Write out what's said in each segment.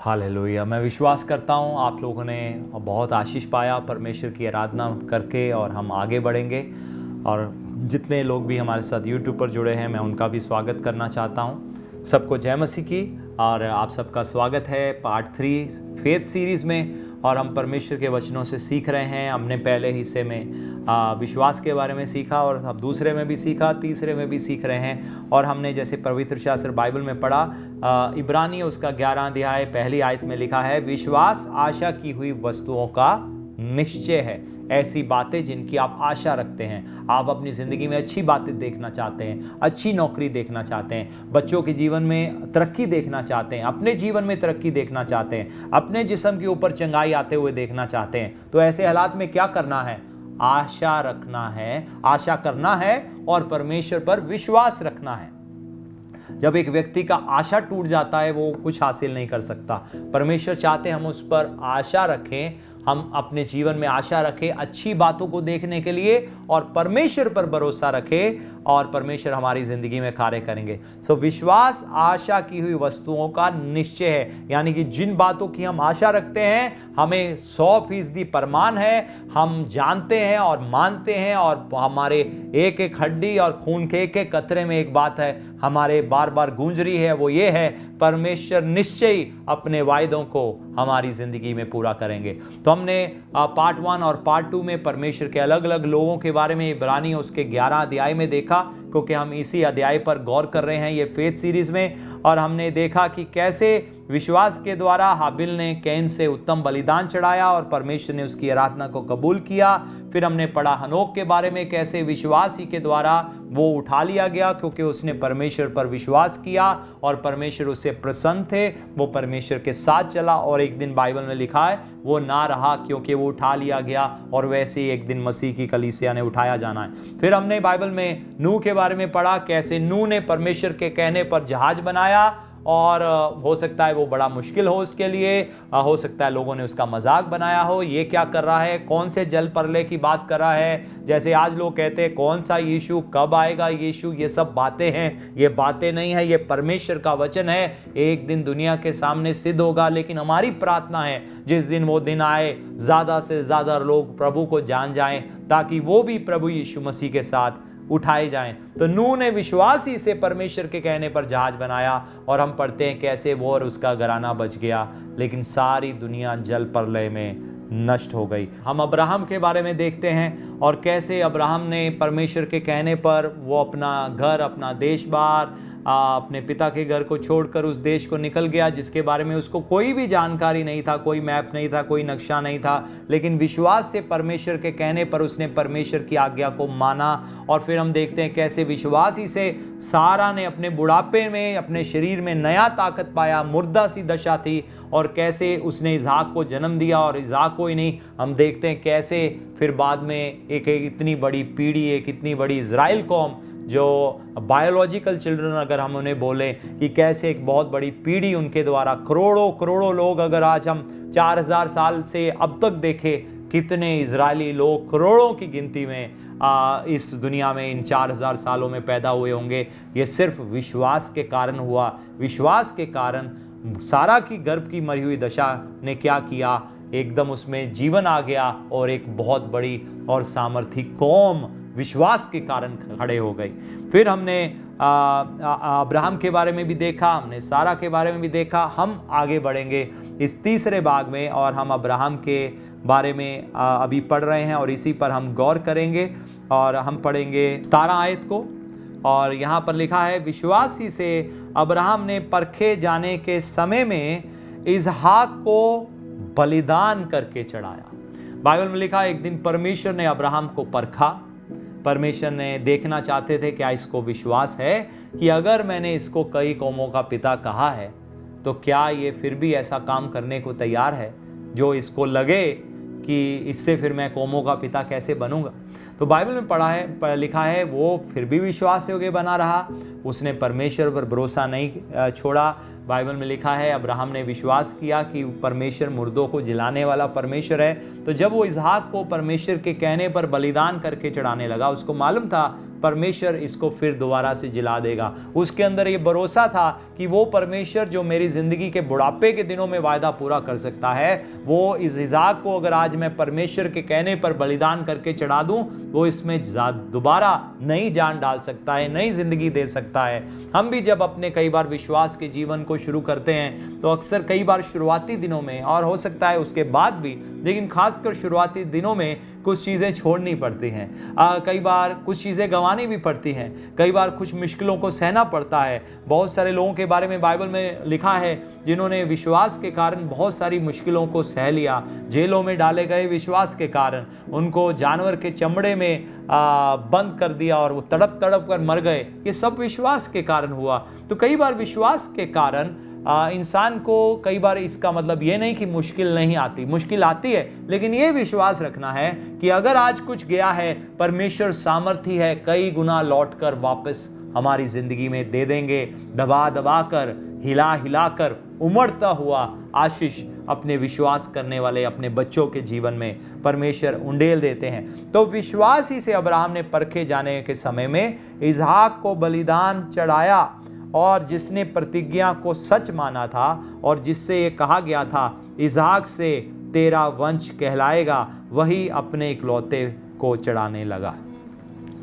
Hallelujah. मैं विश्वास करता हूँ आप लोगों ने बहुत आशीष पाया परमेश्वर की आराधना करके, और हम आगे बढ़ेंगे। और जितने लोग भी हमारे साथ यूट्यूब पर जुड़े हैं, मैं उनका भी स्वागत करना चाहता हूँ। सबको जय मसीह की। और आप सबका स्वागत है पार्ट 3 फेथ सीरीज़ में। और हम परमेश्वर के वचनों से सीख रहे हैं। हमने पहले हिस्से में विश्वास के बारे में सीखा, और अब दूसरे में भी सीखा, तीसरे में भी सीख रहे हैं। और हमने जैसे पवित्र शास्त्र बाइबल में पढ़ा, इब्रानी उसका 11 अध्याय पहली आयत में लिखा है, विश्वास आशा की हुई वस्तुओं का निश्चय है। ऐसी बातें जिनकी आप आशा रखते हैं। आप अपनी ज़िंदगी में अच्छी बातें देखना चाहते हैं, अच्छी नौकरी देखना चाहते हैं, बच्चों के जीवन में तरक्की देखना चाहते हैं, अपने जीवन में तरक्की देखना चाहते हैं, अपने जिस्म के ऊपर चंगाई आते हुए देखना चाहते हैं। तो ऐसे हालात में क्या करना है? आशा रखना है, आशा करना है और परमेश्वर पर विश्वास रखना है। जब एक व्यक्ति का आशा टूट जाता है, वो कुछ हासिल नहीं कर सकता। परमेश्वर चाहते हैं हम उस पर आशा रखें, हम अपने जीवन में आशा रखें अच्छी बातों को देखने के लिए, और परमेश्वर पर भरोसा रखें, और परमेश्वर हमारी ज़िंदगी में कार्य करेंगे। सो विश्वास आशा की हुई वस्तुओं का निश्चय है, यानी कि जिन बातों की हम आशा रखते हैं, हमें 100% प्रमाण है, हम जानते हैं और मानते हैं, और हमारे एक एक हड्डी और खून के एक एक कतरे में एक बात है हमारे बार बार गूंज रही है, वो ये है, परमेश्वर निश्चय ही अपने वायदों को हमारी ज़िंदगी में पूरा करेंगे। तो हमने पार्ट 1 और पार्ट 2 में परमेश्वर के अलग अलग लोगों के बारे में इब्रानी उसके 11 अध्याय में देखा, क्योंकि हम इसी अध्याय पर गौर कर रहे हैं ये फेथ सीरीज में। और हमने देखा कि कैसे विश्वास के द्वारा हाबिल ने कैन से उत्तम बलिदान चढ़ाया और परमेश्वर ने उसकी आराधना को कबूल किया। फिर हमने पढ़ा हनोक के बारे में, कैसे विश्वास ही के द्वारा वो उठा लिया गया, क्योंकि उसने परमेश्वर पर विश्वास किया और परमेश्वर उससे प्रसन्न थे, वो परमेश्वर के साथ चला, और एक दिन बाइबल में लिखा है वो ना रहा क्योंकि वो उठा लिया गया, और वैसे ही एक दिन मसीह की कलीसिया ने उठाया जाना है। फिर हमने बाइबल में नूह के बारे में पढ़ा, कैसे नूह ने परमेश्वर के कहने पर जहाज बनाया और हो सकता है वो बड़ा मुश्किल हो उसके लिए, हो सकता है लोगों ने उसका मजाक बनाया हो, ये क्या कर रहा है, कौन से जल प्रलय की बात कर रहा है। जैसे आज लोग कहते हैं कौन सा यीशु, कब आएगा यीशु, ये सब बातें हैं। ये बातें नहीं है, ये परमेश्वर का वचन है, एक दिन दुनिया के सामने सिद्ध होगा। लेकिन हमारी प्रार्थना है जिस दिन वो दिन आए, ज्यादा से ज्यादा लोग प्रभु को जान जाएं, ताकि वो भी प्रभु यीशु मसीह के साथ उठाए जाएं। तो नूह ने विश्वास ही से परमेश्वर के कहने पर जहाज बनाया, और हम पढ़ते हैं कैसे वो और उसका घराना बच गया, लेकिन सारी दुनिया जल प्रलय में नष्ट हो गई। हम अब्राहम के बारे में देखते हैं और कैसे अब्राहम ने परमेश्वर के कहने पर वो अपना घर, अपना देश बार, अपने पिता के घर को छोड़कर उस देश को निकल गया जिसके बारे में उसको कोई भी जानकारी नहीं था, कोई मैप नहीं था, कोई नक्शा नहीं था। लेकिन विश्वास से परमेश्वर के कहने पर उसने परमेश्वर की आज्ञा को माना। और फिर हम देखते हैं कैसे विश्वास ही से सारा ने अपने बुढ़ापे में अपने शरीर में नया ताकत पाया, मुर्दा सी दशा थी, और कैसे उसने इसहाक को जन्म दिया। और इसहाक को ही नहीं, हम देखते हैं कैसे फिर बाद में एक इतनी बड़ी पीढ़ी, एक इतनी बड़ी इजराइल कौम, जो बायोलॉजिकल चिल्ड्रन अगर हम उन्हें बोलें, कि कैसे एक बहुत बड़ी पीढ़ी उनके द्वारा करोड़ों करोड़ों लोग, अगर आज हम 4000 साल से अब तक देखें, कितने इजरायली लोग करोड़ों की गिनती में इस दुनिया में इन 4000 सालों में पैदा हुए होंगे। ये सिर्फ विश्वास के कारण हुआ। विश्वास के कारण सारा की गर्भ की मरी हुई दशा ने क्या किया, एकदम उसमें जीवन आ गया, और एक बहुत बड़ी और सामर्थी कौम विश्वास के कारण खड़े हो गई। फिर हमने अब्राहम के बारे में भी देखा, हमने सारा के बारे में भी देखा। हम आगे बढ़ेंगे इस तीसरे भाग में, और हम अब्राहम के बारे में अभी पढ़ रहे हैं और इसी पर हम गौर करेंगे। और हम पढ़ेंगे 17 आयत को, और यहाँ पर लिखा है, विश्वास ही से अब्राहम ने परखे जाने के समय में इसहाक को बलिदान करके चढ़ाया। बाइबल में लिखा है, एक दिन परमेश्वर ने अब्राहम को परखा। परमेश्वर ने देखना चाहते थे क्या इसको विश्वास है कि अगर मैंने इसको कई कौमों का पिता कहा है तो क्या ये फिर भी ऐसा काम करने को तैयार है जो इसको लगे कि इससे फिर मैं कौमों का पिता कैसे बनूंगा। तो बाइबल में लिखा है वो फिर भी विश्वास योग्य बना रहा, उसने परमेश्वर पर भरोसा नहीं छोड़ा। बाइबल में लिखा है अब्राहम ने विश्वास किया कि परमेश्वर मुर्दों को जिलाने वाला परमेश्वर है। तो जब वो इसहाक को परमेश्वर के कहने पर बलिदान करके चढ़ाने लगा, उसको मालूम था परमेश्वर इसको फिर दोबारा से जिला देगा। उसके अंदर ये भरोसा था कि वो परमेश्वर जो मेरी ज़िंदगी के बुढ़ापे के दिनों में वायदा पूरा कर सकता है, वो इस इसहाक को अगर आज मैं परमेश्वर के कहने पर बलिदान करके चढ़ा दूं, वो इसमें दोबारा नई जान डाल सकता है, नई ज़िंदगी दे सकता है। हम भी जब अपने कई बार विश्वास के जीवन को शुरू करते हैं तो अक्सर कई बार शुरुआती दिनों में, और हो सकता है उसके बाद भी, लेकिन खासकर शुरुआती दिनों में कुछ चीज़ें छोड़नी पड़ती हैं। कई बार कुछ चीज़ें गंवानी भी पड़ती हैं, कई बार कुछ मुश्किलों को सहना पड़ता है। बहुत सारे लोगों के बारे में बाइबल में लिखा है जिन्होंने विश्वास के कारण बहुत सारी मुश्किलों को सह लिया। जेलों में डाले गए विश्वास के कारण, उनको जानवर के चमड़े में बंद कर दिया और वो तड़प तड़प कर मर गए। ये सब विश्वास के कारण हुआ। तो कई बार विश्वास के कारण इंसान को, कई बार इसका मतलब ये नहीं कि मुश्किल नहीं आती, मुश्किल आती है, लेकिन ये विश्वास रखना है कि अगर आज कुछ गया है, परमेश्वर सामर्थी है कई गुना लौटकर वापस हमारी जिंदगी में दे देंगे। दबा दबा कर, हिला हिला कर उमड़ता हुआ आशीष अपने विश्वास करने वाले अपने बच्चों के जीवन में परमेश्वर उंडेल देते हैं। तो विश्वास ही से अब्राहम ने परखे जाने के समय में इसहाक को बलिदान चढ़ाया, और जिसने प्रतिज्ञा को सच माना था और जिससे ये कहा गया था इसहाक से तेरा वंश कहलाएगा, वही अपने इकलौते को चढ़ाने लगा।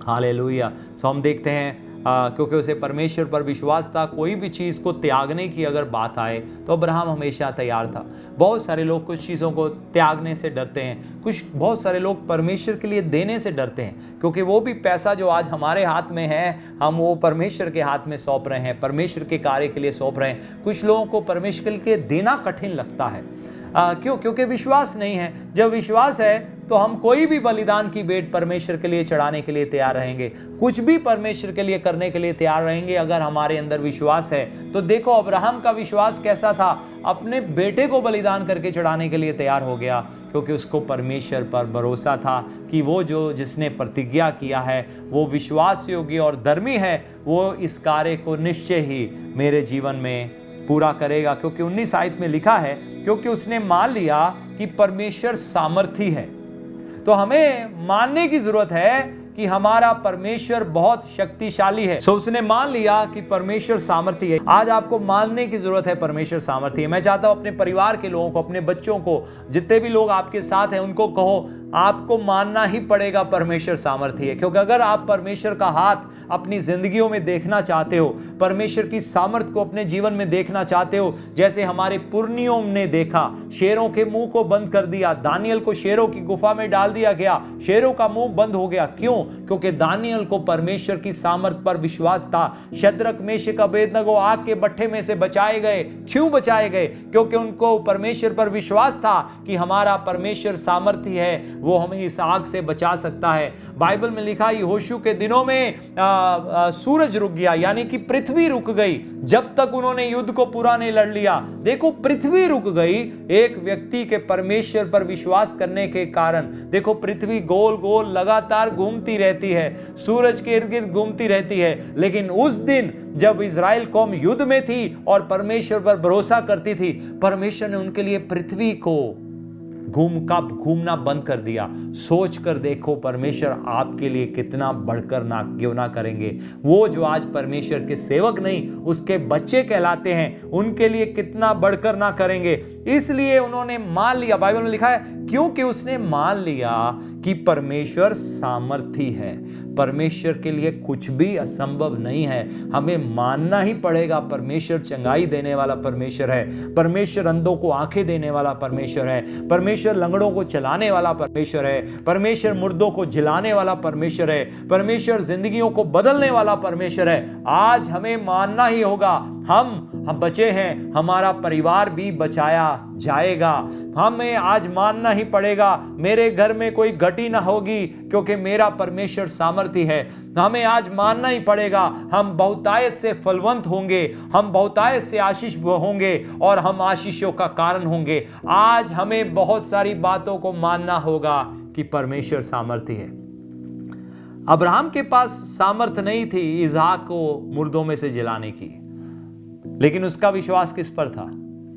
हालेलुया। सो हम देखते हैं क्योंकि उसे परमेश्वर पर विश्वास था, कोई भी चीज़ को त्यागने की अगर बात आए तो अब्राहम हमेशा तैयार था। बहुत सारे लोग कुछ चीज़ों को त्यागने से डरते हैं, बहुत सारे लोग परमेश्वर के लिए देने से डरते हैं, क्योंकि वो भी पैसा जो आज हमारे हाथ में है हम वो परमेश्वर के हाथ में सौंप रहे हैं, परमेश्वर के कार्य के लिए सौंप रहे हैं। कुछ लोगों को परमेश्वर के लिए देना कठिन लगता है। क्यों? क्योंकि विश्वास नहीं है। जब विश्वास है तो हम कोई भी बलिदान की भेंट परमेश्वर के लिए चढ़ाने के लिए तैयार रहेंगे, कुछ भी परमेश्वर के लिए करने के लिए तैयार रहेंगे अगर हमारे अंदर विश्वास है। तो देखो अब्राहम का विश्वास कैसा था, अपने बेटे को बलिदान करके चढ़ाने के लिए तैयार हो गया, क्योंकि उसको परमेश्वर पर भरोसा था कि वो जो जिसने प्रतिज्ञा किया है वो विश्वास योग्य और धर्मी है, वो इस कार्य को निश्चय ही मेरे जीवन में पूरा करेगा, क्योंकि 19 आयत में लिखा है, क्योंकि उसने मान लिया कि परमेश्वर सामर्थी है। तो हमें मानने की जरूरत है कि हमारा परमेश्वर बहुत शक्तिशाली है। उसने मान लिया कि परमेश्वर सामर्थी है। आज आपको मानने की जरूरत है परमेश्वर सामर्थी है। मैं चाहता हूं अपने परिवार के लोगों को, अपने बच्चों को, जितने भी लोग आपके साथ हैं, उनको कहो आपको मानना ही पड़ेगा परमेश्वर सामर्थी है। क्योंकि अगर आप परमेश्वर का हाथ अपनी जिंदगियों में देखना चाहते हो, परमेश्वर की सामर्थ को अपने जीवन में देखना चाहते हो, जैसे हमारे पुरनियों ने देखा, शेरों के मुंह को बंद कर दिया, दानियल को शेरों की गुफा में डाल दिया गया, शेरों का मुंह बंद हो गया। क्यों? क्योंकि दानियल को परमेश्वर की सामर्थ पर विश्वास था। शद्रक, मेशक, अबेदनगो आग के भट्ठे में से बचाए गए। क्यों बचाए गए? क्योंकि उनको परमेश्वर पर विश्वास था कि हमारा परमेश्वर सामर्थी है, वो हमें इस आग से बचा सकता है। बाइबल में लिखा यहोशू के दिनों में सूरज रुक गया, यानी कि पृथ्वी रुक गई, जब तक उन्होंने युद्ध को पूरा नहीं लड़ लिया। देखो, पृथ्वी रुक गई एक व्यक्ति के परमेश्वर पर विश्वास करने के कारण। देखो, पृथ्वी गोल गोल लगातार घूमती रहती है, सूरज के इर्द गिर्द घूमती रहती है, लेकिन उस दिन जब इजराइल कौम युद्ध में थी और परमेश्वर पर भरोसा करती थी, परमेश्वर ने उनके लिए पृथ्वी को घूमना बंद कर दिया। सोच कर देखो परमेश्वर आपके लिए कितना बढ़कर ना क्यों ना करेंगे। वो जो आज परमेश्वर के सेवक नहीं, उसके बच्चे कहलाते हैं, उनके लिए कितना बढ़कर ना करेंगे। इसलिए उन्होंने मान लिया, बाइबल में लिखा है, क्योंकि उसने मान लिया कि परमेश्वर सामर्थी है। परमेश्वर के लिए कुछ भी असंभव नहीं है। हमें मानना ही पड़ेगा परमेश्वर चंगाई देने वाला परमेश्वर है, परमेश्वर अंधों को आंखें देने वाला परमेश्वर है, परमेश्वर लंगड़ों को चलाने वाला परमेश्वर है, परमेश्वर मुर्दों को जिलाने वाला परमेश्वर है, परमेश्वर जिंदगियों को बदलने वाला परमेश्वर है। आज हमें मानना ही होगा, हम बचे हैं, हमारा परिवार भी बचाया जाएगा। हमें आज मानना ही पड़ेगा, मेरे घर में कोई घटी ना होगी, क्योंकि मेरा परमेश्वर सामर्थी है। हमें आज मानना ही पड़ेगा, हम बहुतायत से फलवंत होंगे, हम बहुतायत से आशीष होंगे और हम आशीषों का कारण होंगे। आज हमें बहुत सारी बातों को मानना होगा कि परमेश्वर सामर्थी है। अब्राहम के पास सामर्थ नहीं थी इसहाक को मुर्दों में से जिलाने की, लेकिन उसका विश्वास किस पर था?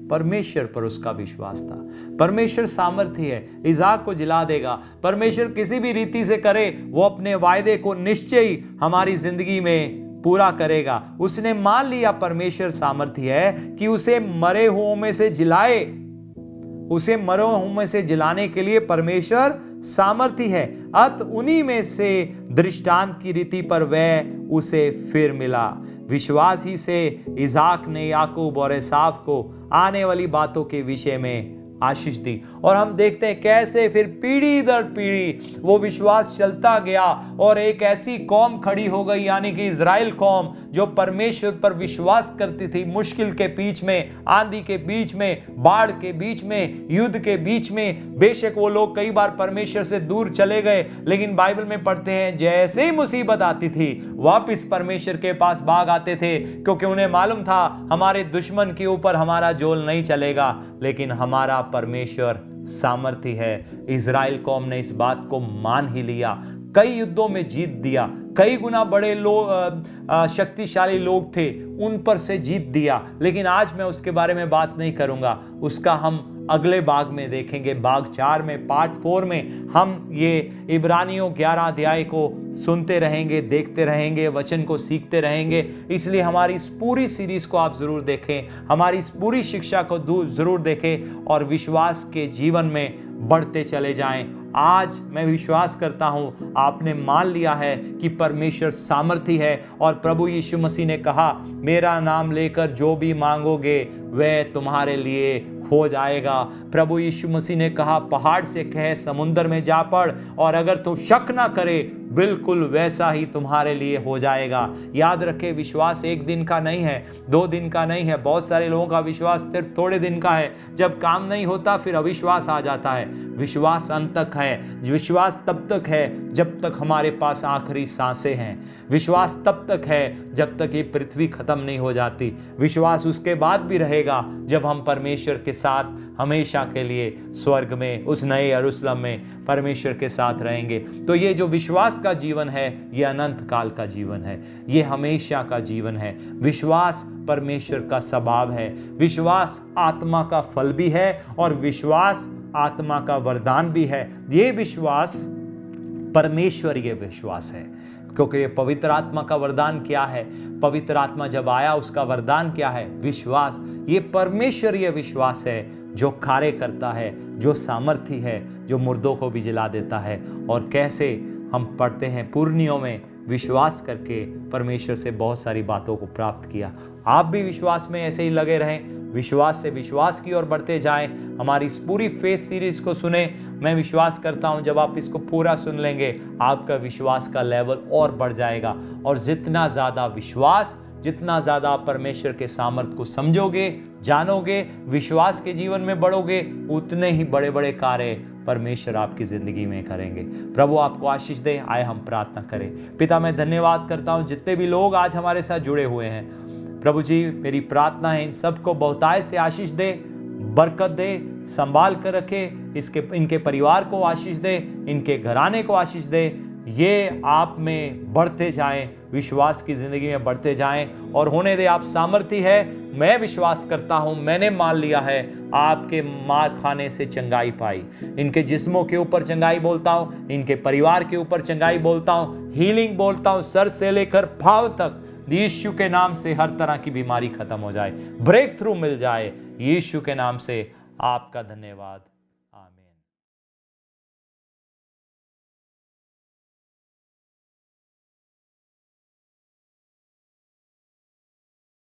परमेश्वर पर उसका विश्वास था। परमेश्वर सामर्थी है, इसहाक को जिला देगा। परमेश्वर किसी भी रीति से करे, वो अपने वायदे को निश्चय ही हमारी जिंदगी में पूरा करेगा। उसने मान लिया परमेश्वर सामर्थी है कि उसे मरे हुओं में से जिलाए, उसे मरे हुओं में से जिलाने के लिए परमेश्वर सामर्थी है। अत उन्हीं में से दृष्टांत की रीति पर वह उसे फिर मिला। विश्वास ही से इसहाक ने याकूब और एसाव को आने वाली बातों के विषय में आशीष दी। और हम देखते हैं कैसे फिर पीढ़ी दर पीढ़ी वो विश्वास चलता गया और एक ऐसी कौम खड़ी हो गई, यानी कि इजराइल कौम, जो परमेश्वर पर विश्वास करती थी। मुश्किल के बीच में, आंधी के बीच में, बाढ़ के बीच में, युद्ध के बीच में, बेशक वो लोग कई बार परमेश्वर से दूर चले गए, लेकिन बाइबल में पढ़ते हैं जैसे ही मुसीबत आती थी वापिस परमेश्वर के पास भाग आते थे, क्योंकि उन्हें मालूम था हमारे दुश्मन के ऊपर हमारा जोल नहीं चलेगा, लेकिन हमारा परमेश्वर सामर्थी है। इजराइल कौम ने इस बात को मान ही लिया, कई युद्धों में जीत दिया, कई गुना बड़े लोग शक्तिशाली लोग थे, उन पर से जीत दिया। लेकिन आज मैं उसके बारे में बात नहीं करूंगा, उसका हम अगले भाग में देखेंगे। भाग 4 में, पार्ट 4 में हम ये इब्रानियों 11 अध्याय को सुनते रहेंगे, देखते रहेंगे, वचन को सीखते रहेंगे। इसलिए हमारी इस पूरी सीरीज को आप जरूर देखें, हमारी इस पूरी शिक्षा को जरूर देखें और विश्वास के जीवन में बढ़ते चले जाएं। आज मैं विश्वास करता हूं आपने मान लिया है कि परमेश्वर सामर्थी है और प्रभु यीशु मसीह ने कहा, मेरा नाम लेकर जो भी मांगोगे वह तुम्हारे लिए हो जाएगा। प्रभु यीशु मसीह ने कहा, पहाड़ से कहे समुद्र में जा पड़, और अगर तू शक ना करे बिल्कुल वैसा ही तुम्हारे लिए हो जाएगा। याद रखे, विश्वास एक दिन का नहीं है, 2 दिन का नहीं है। बहुत सारे लोगों का विश्वास सिर्फ थोड़े दिन का है, जब काम नहीं होता फिर अविश्वास आ जाता है। विश्वास अंत तक है, विश्वास तब तक है जब तक हमारे पास आखिरी सांसें हैं। विश्वास तब तक है जब तक ये पृथ्वी खत्म नहीं हो जाती। विश्वास उसके बाद भी रहेगा जब हम परमेश्वर के साथ हमेशा के लिए स्वर्ग में उस नए यरूशलेम में परमेश्वर के साथ रहेंगे। तो ये जो विश्वास का जीवन है ये अनंत काल का जीवन है, ये हमेशा का जीवन है। विश्वास परमेश्वर का स्वभाव है, विश्वास आत्मा का फल भी है और विश्वास आत्मा का वरदान भी है। ये विश्वास परमेश्वरीय विश्वास है, क्योंकि ये पवित्र आत्मा का वरदान क्या है? पवित्र आत्मा जब आया उसका वरदान क्या है? विश्वास। ये परमेश्वरीय विश्वास है जो कार्य करता है, जो सामर्थी है, जो मुर्दों को भी जिला देता है। और कैसे हम पढ़ते हैं, पुरनियों में विश्वास करके परमेश्वर से बहुत सारी बातों को प्राप्त किया। आप भी विश्वास में ऐसे ही लगे रहें, विश्वास से विश्वास की ओर बढ़ते जाएं। हमारी इस पूरी फेथ सीरीज को सुने। मैं विश्वास करता हूं जब आप इसको पूरा सुन लेंगे आपका विश्वास का लेवल और बढ़ जाएगा। और जितना ज़्यादा विश्वास, जितना ज़्यादा आप परमेश्वर के सामर्थ को समझोगे, जानोगे, विश्वास के जीवन में बढ़ोगे, उतने ही बड़े बड़े कार्य परमेश्वर आपकी ज़िंदगी में करेंगे। प्रभु आपको आशीष दे। आए हम प्रार्थना करें। पिता, मैं धन्यवाद करता हूँ जितने भी लोग आज हमारे साथ जुड़े हुए हैं। प्रभु जी, मेरी प्रार्थना है इन सबको बहुतायत से आशीष दे, बरकत दे, संभाल कर रखे, इनके परिवार को आशीष दे, इनके घराने को आशीष दे। ये आप में बढ़ते जाएं, विश्वास की ज़िंदगी में बढ़ते जाएं और होने दे। आप सामर्थी है। मैं विश्वास करता हूं, मैंने मान लिया है, आपके मार खाने से चंगाई पाई। इनके जिस्मों के ऊपर चंगाई बोलता हूं, इनके परिवार के ऊपर चंगाई बोलता हूं, हीलिंग बोलता हूं, सर से लेकर पांव तक। यीशु के नाम से हर तरह की बीमारी खत्म हो जाए, ब्रेक थ्रू मिल जाए। यीशु के नाम से आपका धन्यवाद।